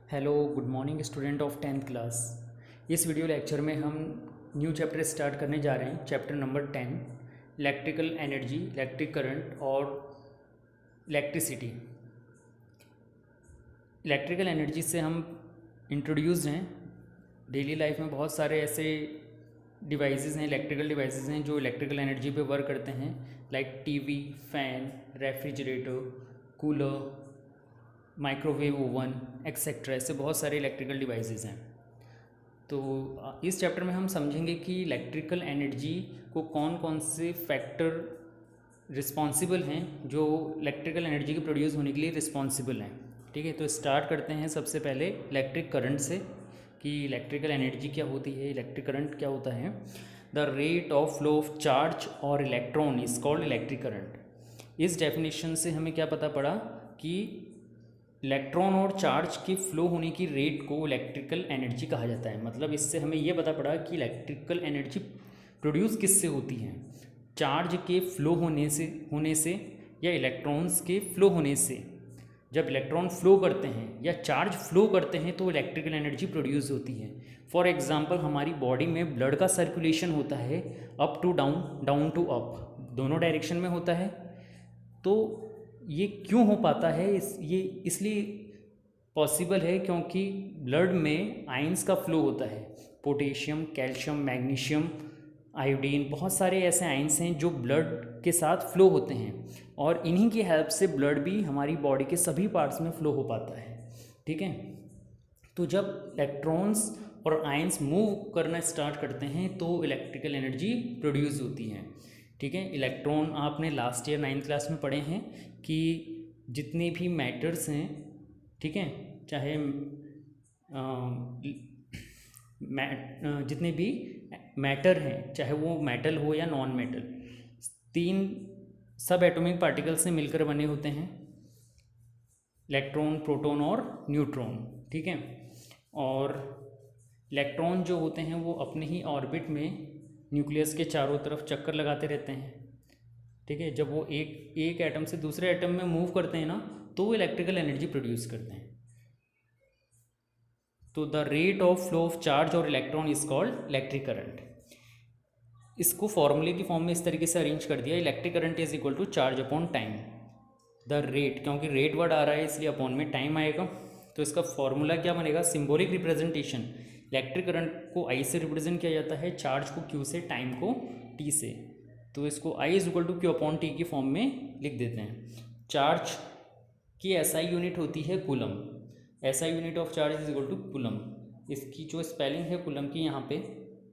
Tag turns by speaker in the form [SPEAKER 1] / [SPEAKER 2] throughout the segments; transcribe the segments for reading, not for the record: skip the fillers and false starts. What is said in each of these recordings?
[SPEAKER 1] Hello good morning student of 10th class. इस video lecture में हम न्यू चैप्टर स्टार्ट करने जा रहे हैं। Chapter number 10, electrical energy, electric current और इलेक्ट्रिसिटी। इलेक्ट्रिकल एनर्जी से हम इंट्रोड्यूस्ड हैं। डेली लाइफ में बहुत सारे ऐसे डिवाइसेस हैं, इलेक्ट्रिकल डिवाइसेस हैं जो इलेक्ट्रिकल एनर्जी पे वर्क करते हैं, like TV, fan, refrigerator, cooler, microwave oven etcetera. ऐसे बहुत सारे इलेक्ट्रिकल डिवाइसेस हैं। तो इस चैप्टर में हम समझेंगे कि इलेक्ट्रिकल एनर्जी को कौन कौन से फैक्टर रिस्पॉन्सिबल हैं जो इलेक्ट्रिकल एनर्जी के प्रोड्यूस होने के लिए रिस्पॉन्सिबल हैं। ठीक है, तो स्टार्ट करते हैं सबसे पहले इलेक्ट्रिक करंट से कि इलेक्ट्रिकल एनर्जी क्या होती है, इलेक्ट्रिक करंट क्या होता है। The rate of flow of charge और electron is called electric current. इस डेफिनेशन से हमें क्या पता पड़ा कि इलेक्ट्रॉन और चार्ज के फ्लो होने की रेट को इलेक्ट्रिकल एनर्जी कहा जाता है। मतलब इससे हमें यह पता पड़ा कि इलेक्ट्रिकल एनर्जी प्रोड्यूस किससे होती है, चार्ज के फ्लो होने से या इलेक्ट्रॉन्स के फ्लो होने से। जब इलेक्ट्रॉन फ्लो करते हैं या चार्ज फ्लो करते हैं तो इलेक्ट्रिकल एनर्जी प्रोड्यूस होती है। फॉर एग्जांपल, हमारी बॉडी में ब्लड का सर्कुलेशन होता है up to down, down to up, दोनों डायरेक्शन में होता है। तो ये क्यों हो पाता है, ये इसलिए पॉसिबल है क्योंकि ब्लड में आयंस का फ्लो होता है। पोटेशियम, कैल्शियम, मैग्नीशियम, आयोडीन, बहुत सारे ऐसे आयंस हैं जो ब्लड के साथ फ्लो होते हैं और इन्हीं की हेल्प से ब्लड भी हमारी बॉडी के सभी पार्ट्स में फ्लो हो पाता है। ठीक है, तो जब इलेक्ट्रॉन्स और आयंस मूव करना स्टार्ट करते हैं तो इलेक्ट्रिकल एनर्जी प्रोड्यूस होती है। ठीक है, इलेक्ट्रॉन आपने लास्ट ईयर 9th क्लास में पढ़े हैं कि जितने भी मैटर्स हैं, ठीक है, चाहे जितने भी मैटर हैं, चाहे वो मेटल हो या नॉन मेटल, 3 सब एटॉमिक पार्टिकल से मिलकर बने होते हैं, इलेक्ट्रॉन, प्रोटॉन और न्यूट्रॉन। ठीक है, और इलेक्ट्रॉन जो होते हैं वो अपने ही ऑर्बिट में न्यूक्लियस के चारों तरफ चक्कर लगाते रहते हैं। ठीक है, जब वो एक एटम से दूसरे एटम में मूव करते हैं ना, तो वो इलेक्ट्रिकल एनर्जी प्रोड्यूस करते हैं। तो the rate of flow of charge और electron is called electric current. इसको फॉर्मूले की फॉर्म में इस तरीके से अरेंज कर दिया, electric current is equal to charge upon time. The rate, क्योंकि रेट वर्ड आ रहा है इसलिए अपॉन में टाइम आएगा, तो इसका फॉर्मूला क्या बनेगा, सिंबॉलिक रिप्रेजेंटेशन। इलेक्ट्रिक करंट को आई से रिप्रेजेंट किया जाता है, चार्ज को क्यू से, टाइम को टी से। तो इसको I is equal to Q upon T की फॉर्म में लिख देते हैं। चार्ज की एसआई यूनिट होती है coulomb. SI unit of charge is equal to coulomb. इसकी जो स्पेलिंग है कूलम की, यहाँ पे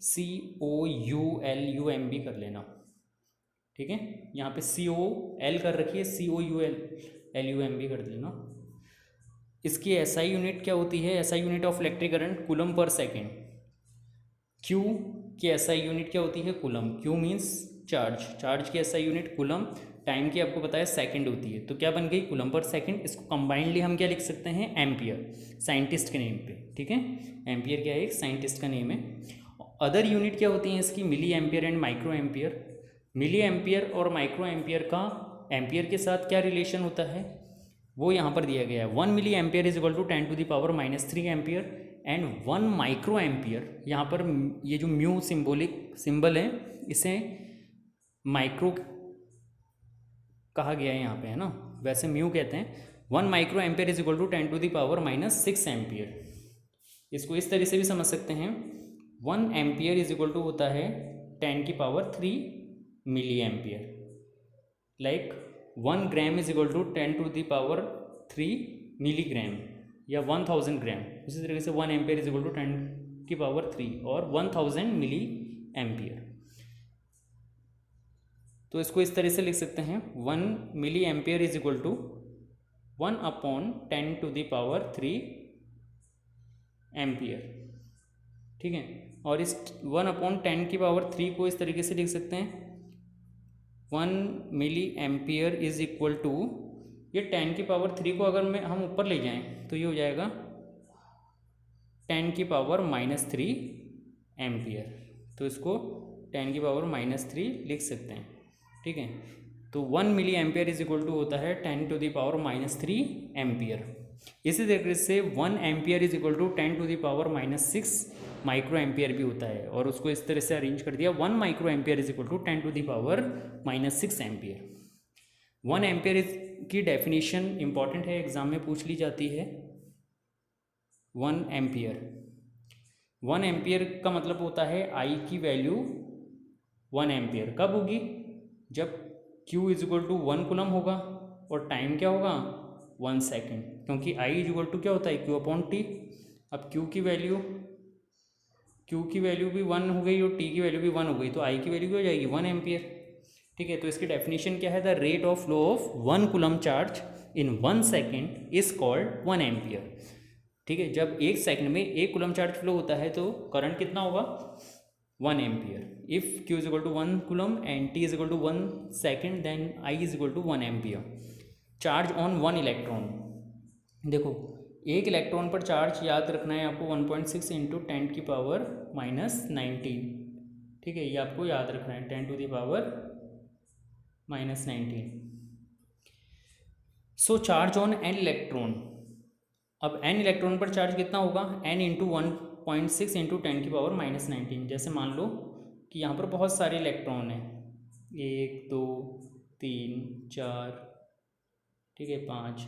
[SPEAKER 1] COULUMB कर लेना। ठीक है, यहाँ पे COL कर रखी है, COULUMB कर देना। इसकी एसआई यूनिट क्या होती है, SI unit of electric current coulomb per second. Q की एसआई यूनिट क्या होती है, coulomb. Q means charge, charge की एसआई यूनिट कूलम, टाइम की आपको पता है सेकंड होती है, तो क्या बन गई, कूलम पर सेकंड। इसको कंबाइंडली हम क्या लिख सकते हैं, एम्पियर, साइंटिस्ट के नेम पे। ठीक है, एम्पियर क्या है, एक साइंटिस्ट का नेम है। अदर यूनिट क्या होती हैं इसकी, milliampere and microampere. Milliampere और माइक्रो एम्पियर का एम्पियर के साथ क्या रिलेशन होता है, वो यहाँ पर दिया गया है। 1 milliampere is equal to 10⁻³ ampere and 1 microampere. यहाँ पर ये जो म्यू सिंबल है, इसे माइक्रो कहा गया है यहाँ पे, है ना, वैसे म्यू कहते हैं। 1 microampere is equal to 10⁻⁻6 ampere. इसको इस तरह से भी समझ सकते हैं, 1 एम्पियर इज इक्वल टू होता है 10⁻³ milliampere. Like 1 gram is equal to 10⁻³ milligram या 1000 ग्राम। उसी तरीके से 1 एम्पियर इज इक्वल टू 10⁻³ और 1000 मिली एम्पियर। तो इसको इस तरह से लिख सकते हैं, 1 milliampere is equal to 1/10⁻³ ampere. ठीक है, और इस 1/10⁻³ को इस तरीके से लिख सकते हैं, 1 milliampere is equal to, ये 10⁻³ को अगर हम ऊपर ले जाएं तो ये हो जाएगा 10⁻³ एम्पियर। तो इसको 10⁻³ लिख सकते हैं। ठीक है, तो 1 milliampere is equal to होता है 10⁻³ एम्पियर। इसी तरीके से 1 ampere is equal to 10⁻⁻6 microampere भी होता है, और उसको इस तरह से अरेंज कर दिया, 1 microampere is equal to 10⁻⁻6 ampere. 1 ampere की डेफिनेशन इंपॉर्टेंट है, एग्जाम में पूछ ली जाती है। 1 एम्पियर, 1 एम्पियर का मतलब होता है आई की वैल्यू 1 एम्पियर कब होगी, जब Q is equal to 1 coulomb होगा और टाइम क्या होगा 1 सेकेंड, क्योंकि I इज इक्वल टू क्या होता है Q/T। अब Q की वैल्यू भी 1 हो गई और T की वैल्यू भी 1 हो गई, तो I की वैल्यू क्या हो जाएगी 1 एम्पियर। ठीक है, तो इसकी डेफिनेशन क्या है, the rate of flow of 1 coulomb charge in 1 second is called 1 ampere. ठीक है, जब 1 सेकंड में 1 कूलम चार्ज फ्लो होता है तो करंट कितना होगा 1 ampere. If Q is equal to 1 coulomb and T is equal to 1 second, then I is equal to 1 ampere. Charge on 1 electron, देखो 1 इलेक्ट्रॉन पर चार्ज याद रखना है आपको 1.6 इंटू 10⁻⁻19। ठीक है, ये आपको याद रखना है 10⁻⁻19। सो चार्ज ऑन एन इलेक्ट्रॉन, अब n इलेक्ट्रॉन पर चार्ज कितना होगा n इंटू 1.6 इंटू 10⁻⁻19। जैसे मान लो कि यहाँ पर बहुत सारे इलेक्ट्रॉन हैं, 1 2 3 4, ठीक है 5,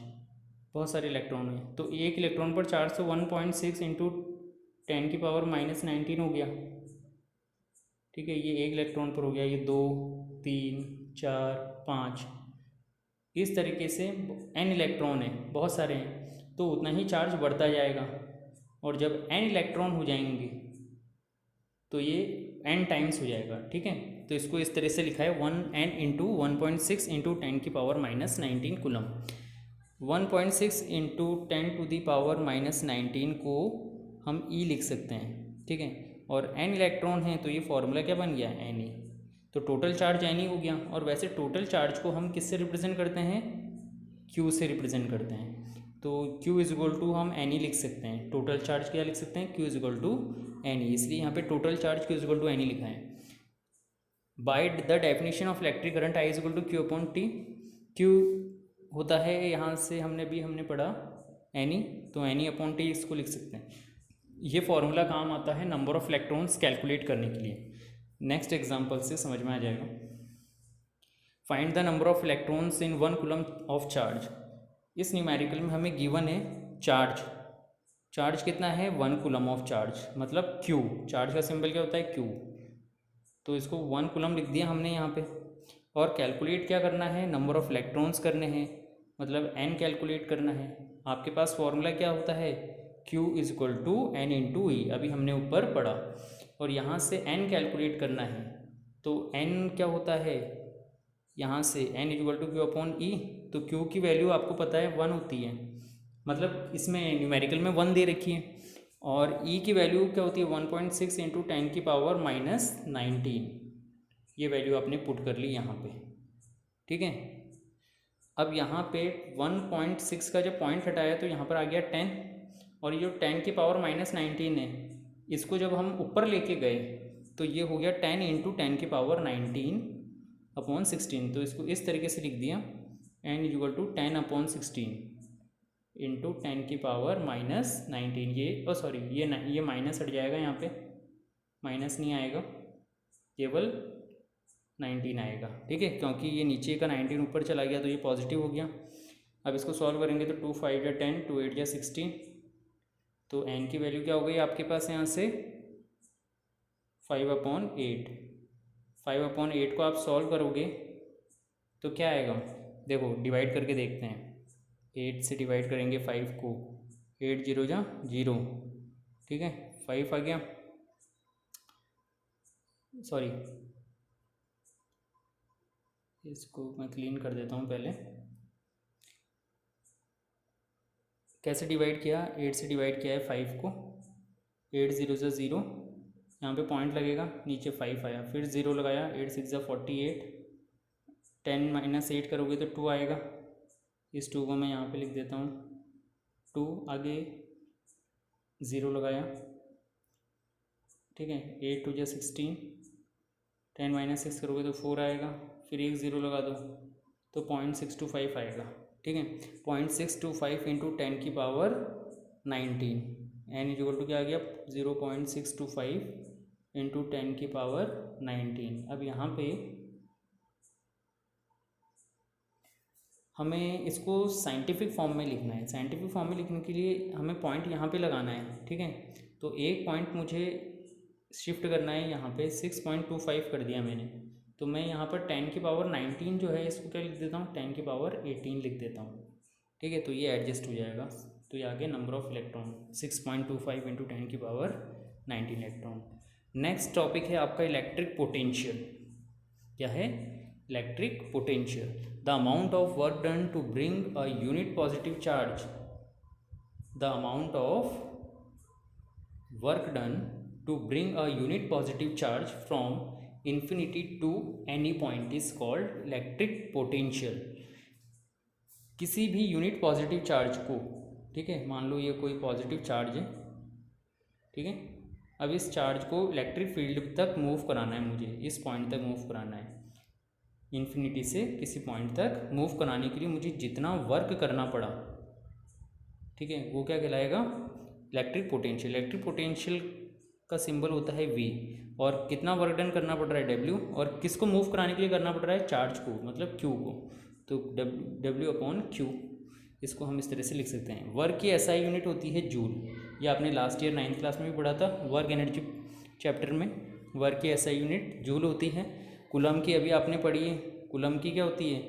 [SPEAKER 1] बहुत सारे इलेक्ट्रॉन हैं, तो एक इलेक्ट्रॉन पर चार्ज तो 1.6 इंटू 10⁻⁻19 हो गया। ठीक है, ये एक इलेक्ट्रॉन पर हो गया, ये 2 3 4 5, इस तरीके से n इलेक्ट्रॉन है, बहुत सारे हैं, तो उतना ही चार्ज बढ़ता जाएगा, और जब n इलेक्ट्रॉन हो जाएंगे तो ये n टाइम्स हो जाएगा। ठीक है, तो इसको इस तरह से लिखा है 1n into 1.6 into 10⁻⁻19 coulomb. 1.6 into 10⁻⁻19 को हम E लिख सकते हैं। ठीक है, और n इलेक्ट्रॉन है तो ये फॉर्मूला क्या बन गया Ne, तो टोटल चार्ज Ne हो गया। और वैसे टोटल चार्ज को हम किससे रिप्रेजेंट करते हैं, Q से रिप्रेजेंट करते हैं, तो Q इज इक्वल टू हम Ne लिख सकते हैं, टोटल चार्ज क्या लिख सकते हैं Q is equal to Ne, इसलिए यहाँ पे total charge Q is equal to Ne लिखा है। By the definition of electric current I is equal to Q/T, Q होता है, यहाँ से हमने पढ़ा Ne, तो Ne/T इसको लिख सकते हैं। ये फॉर्मूला काम आता है नंबर ऑफ इलेक्ट्रॉन्स कैलकुलेट करने के लिए। नेक्स्ट एग्जांपल से समझ में आ जाएगा। Find the number of electrons in 1 coulomb of charge. इस न्यूमेरिकल में हमें गिवन है चार्ज कितना है 1 कूलम ऑफ चार्ज, मतलब Q, चार्ज का सिंबल क्या होता है Q, तो इसको 1 कूलम लिख दिया हमने यहाँ पे। और कैलकुलेट क्या करना है, नंबर ऑफ इलेक्ट्रॉन्स करने हैं, मतलब n कैलकुलेट करना है। आपके पास फॉर्मूला क्या होता है Q is equal to N into E, अभी हमने ऊपर पढ़ा, और यहाँ से n कैलकुलेट करना है, तो n क्या होता है, यहाँ से n is equal to Q/E, तो Q की वैल्यू आपको पता है 1 होती है, मतलब इसमें न्यूमेरिकल में 1 दे रखी है, और E की वैल्यू क्या होती है 1.6 इंटू 10⁻⁻19, ये वैल्यू आपने पुट कर ली यहाँ पे। ठीक है, अब यहाँ पे 1.6 का जब पॉइंट हटाया तो यहाँ पर आ गया 10, और ये जो 10⁻⁻19 है, इसको जब हम ऊपर लेके गए तो ये हो गया 10 इंटू 10⁻19/16, तो इसको इस तरीके से लिख दिया n is equal to 10/16 into 10⁻⁻19। ये सॉरी, ये माइनस हट जाएगा, यहाँ पे माइनस नहीं आएगा, केवल 19 आएगा। ठीक है, क्योंकि ये नीचे का 19 ऊपर चला गया तो ये पॉजिटिव हो गया। अब इसको सॉल्व करेंगे तो 2 5 या 10, 2 8 या 16, तो n की वैल्यू क्या हो गई आपके पास यहाँ से 5/8। 5/8 को आप सॉल्व करोगे तो क्या आएगा, देखो डिवाइड करके देखते हैं, 8 से डिवाइड करेंगे 5 को, 8 0 जा 0, ठीक है 5 आ गया, सॉरी इसको मैं क्लीन कर देता हूँ पहले। कैसे डिवाइड किया, 8 से डिवाइड किया है 5 को, 8 0 से 0, यहाँ पे पॉइंट लगेगा, नीचे 5 आया, फिर 0 लगाया, 8 6 48, 10 - 8 करोगे तो 2 आएगा, इस 2 को मैं यहाँ पे लिख देता हूँ 2, आगे 0 लगाया, ठीक है 8 2 16, 10 - 6 करोगे तो 4 आएगा, फिर एक 0 लगा दो तो 0.625 आएगा। ठीक है। 0.625 into 10⁻19 n is equal to क्या आ गया 0.625 इंटू 10⁻19। अब यहाँ पे हमें इसको साइंटिफिक फॉर्म में लिखना है। साइंटिफिक फॉर्म में लिखने के लिए हमें पॉइंट यहाँ पे लगाना है, ठीक है। तो एक पॉइंट मुझे शिफ्ट करना है, यहाँ पे 6.25 कर दिया मैंने, तो मैं यहाँ पर 10⁻19 जो है इसको क्या लिख देता हूँ 10⁻18 लिख देता हूँ, ठीक है। तो ये एडजस्ट हो जाएगा, तो ये आ गया number of electron 6.25 into 10⁻19 electron. Next topic है आपका इलेक्ट्रिक पोटेंशियल। क्या है? Electric potential. The amount of work done to bring a unit positive charge, the amount of work done to bring a unit positive charge from infinity to any point is called electric potential. किसी भी unit positive charge को, ठीक है, मान लो ये कोई positive charge है, ठीक है। अब इस चार्ज को इलेक्ट्रिक फील्ड तक मूव कराना है, मुझे इस पॉइंट तक मूव कराना है, इन्फिनिटी से किसी पॉइंट तक मूव कराने के लिए मुझे जितना वर्क करना पड़ा, ठीक है, वो क्या कहलाएगा इलेक्ट्रिक पोटेंशियल। इलेक्ट्रिक पोटेंशियल का सिंबल होता है V, और कितना वर्क डन करना पड़ रहा है W, और किसको मूव कराने के लिए करना पड़ रहा है चार्ज को, मतलब Q को, तो W/Q। इसको हम इस तरह से लिख सकते हैं। वर्क की SI यूनिट होती है जूल, ये आपने लास्ट ईयर 9th क्लास में भी पढ़ा था वर्क एनर्जी चैप्टर में। वर्क की SI यूनिट जूल होती है। कूलम की अभी आपने पढ़ी है, कूलम की क्या होती है,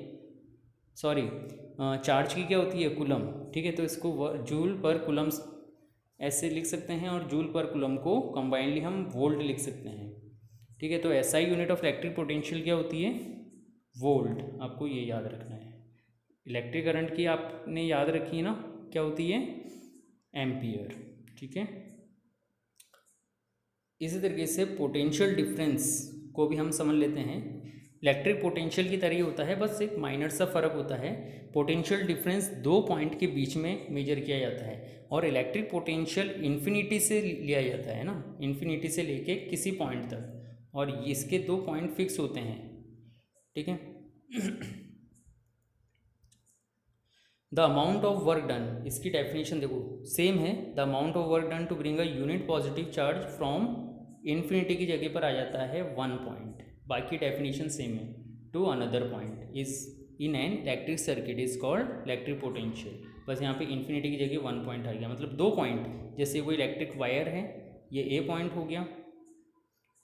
[SPEAKER 1] सॉरी चार्ज की क्या होती है कूलम, ठीक है। तो इसको जूल पर कूलम ऐसे लिख सकते हैं, और जूल पर कूलम को कंबाइनली हम वोल्ट लिख सकते हैं, ठीक है। तो SI unit of electric potential क्या होती है वोल्ट, आपको ये याद रखना है। इलेक्ट्रिक करंट की आपने याद रखी है ना, क्या होती है एम्पियर, ठीक है। इसी तरीके से पोटेंशियल डिफरेंस को भी हम समझ लेते हैं। इलेक्ट्रिक पोटेंशियल की तरह ही होता है, बस एक माइनर सा फ़र्क होता है। पोटेंशियल डिफरेंस दो पॉइंट के बीच में मेजर किया जाता है, और इलेक्ट्रिक पोटेंशियल इन्फिनिटी से लिया जाता है ना, इन्फिनिटी से लेके किसी पॉइंट तक, और इसके दो पॉइंट फिक्स होते हैं, ठीक है। The amount of work done, इसकी डेफिनेशन देखो सेम है। The amount of work done to bring a unit positive charge from infinity की जगह पर आ जाता है 1 पॉइंट, बाकी डेफिनेशन सेम है, to another point is in an electric circuit is called electric potential. बस यहाँ पे इन्फिनिटी की जगह 1 पॉइंट आ गया, मतलब दो पॉइंट, जैसे कोई इलेक्ट्रिक वायर है, ये A पॉइंट हो गया,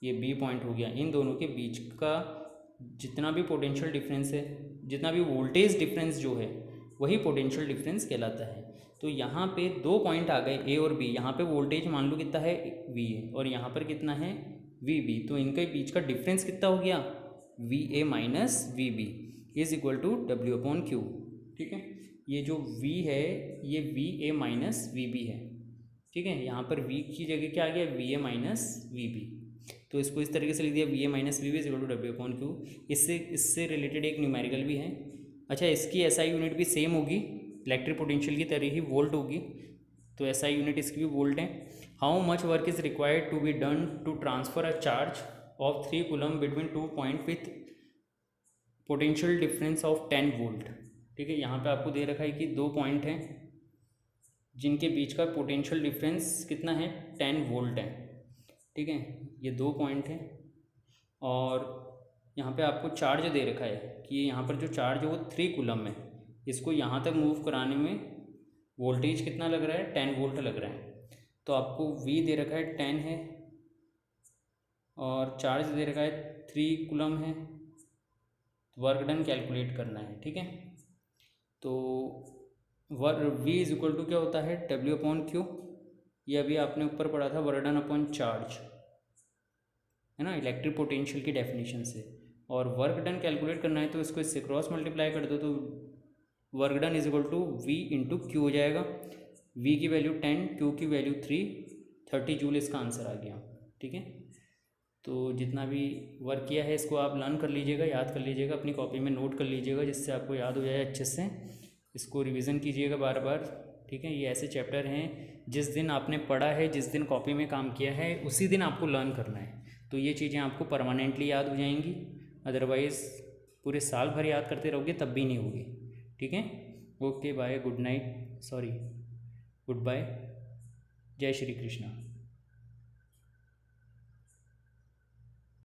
[SPEAKER 1] ये B पॉइंट हो गया, इन दोनों के बीच का जितना भी पोटेंशियल डिफरेंस है, जितना भी वोल्टेज डिफरेंस जो है, वही पोटेंशियल डिफरेंस कहलाता है। तो यहाँ पे दो पॉइंट आ गए A और B, यहाँ पे वोल्टेज मान लो कितना है V है, और यहाँ पर कितना है VB, तो इनके बीच का डिफरेंस कितना हो गया VA minus VB is equal to W/Q, ठीक है। ये जो V है ये VA माइनस VB है, ठीक है। यहाँ पर V की जगह क्या आ गया VA माइनस VB, तो इसको इस तरीके से लिख दिया VA minus VB is equal to W/Q। इससे रिलेटेड एक न्यूमेरिकल भी है। अच्छा, इसकी SI यूनिट भी सेम होगी, इलेक्ट्रिक पोटेंशियल की तरह ही वोल्ट होगी, तो SI यूनिट इसकी भी वोल्ट है। How much work is required to be done to transfer a charge of 3 coulomb between 2 point with potential difference of 10 volt, ठीक है। यहाँ पे आपको दे रखा है कि दो पॉइंट हैं जिनके बीच का पोटेंशियल डिफरेंस कितना है 10 वोल्ट है, ठीक है। ये दो पॉइंट हैं, और यहाँ पे आपको चार्ज दे रखा है कि यहाँ पर जो चार्ज है वो 3 कूलम है, इसको यहाँ तक मूव कराने में वोल्टेज कितना लग रहा है 10 वोल्ट लग रहा है। तो आपको V दे रखा है 10 है, और चार्ज दे रखा है 3 कूलम है, वर्क डन कैलकुलेट करना है, ठीक है। तो V इज इक्वल टू क्या होता है W/Q, ये अभी आपने ऊपर पढ़ा था वर्क डन अपॉन चार्ज, है ना, इलेक्ट्रिक पोटेंशियल की डेफिनेशन से। और वर्क डन कैलकुलेट करना है तो इसको इससे क्रॉस मल्टीप्लाई कर दो, तो work done is equal to V into Q हो जाएगा। V की वैल्यू 10, Q की वैल्यू 3, 30 जूल इसका आंसर आ गया, ठीक है। तो जितना भी वर्क किया है इसको आप लर्न कर लीजिएगा, याद कर लीजिएगा, अपनी कॉपी में नोट कर लीजिएगा, जिससे आपको याद हो जाए अच्छे से। इसको रिवीजन कीजिएगा बार बार, ठीक है। ये ऐसे चैप्टर हैं जिस दिन आपने पढ़ा है, जिस दिन कॉपी में काम किया है, उसी दिन आपको लर्न करना है, तो ये चीज़ें आपको परमानेंटली याद हो जाएंगी। अदरवाइज़ पूरे साल भर याद करते रहोगे तब भी नहीं होगी, ठीक है। Okay bye, good night, sorry, good bye, जय श्री कृष्णा।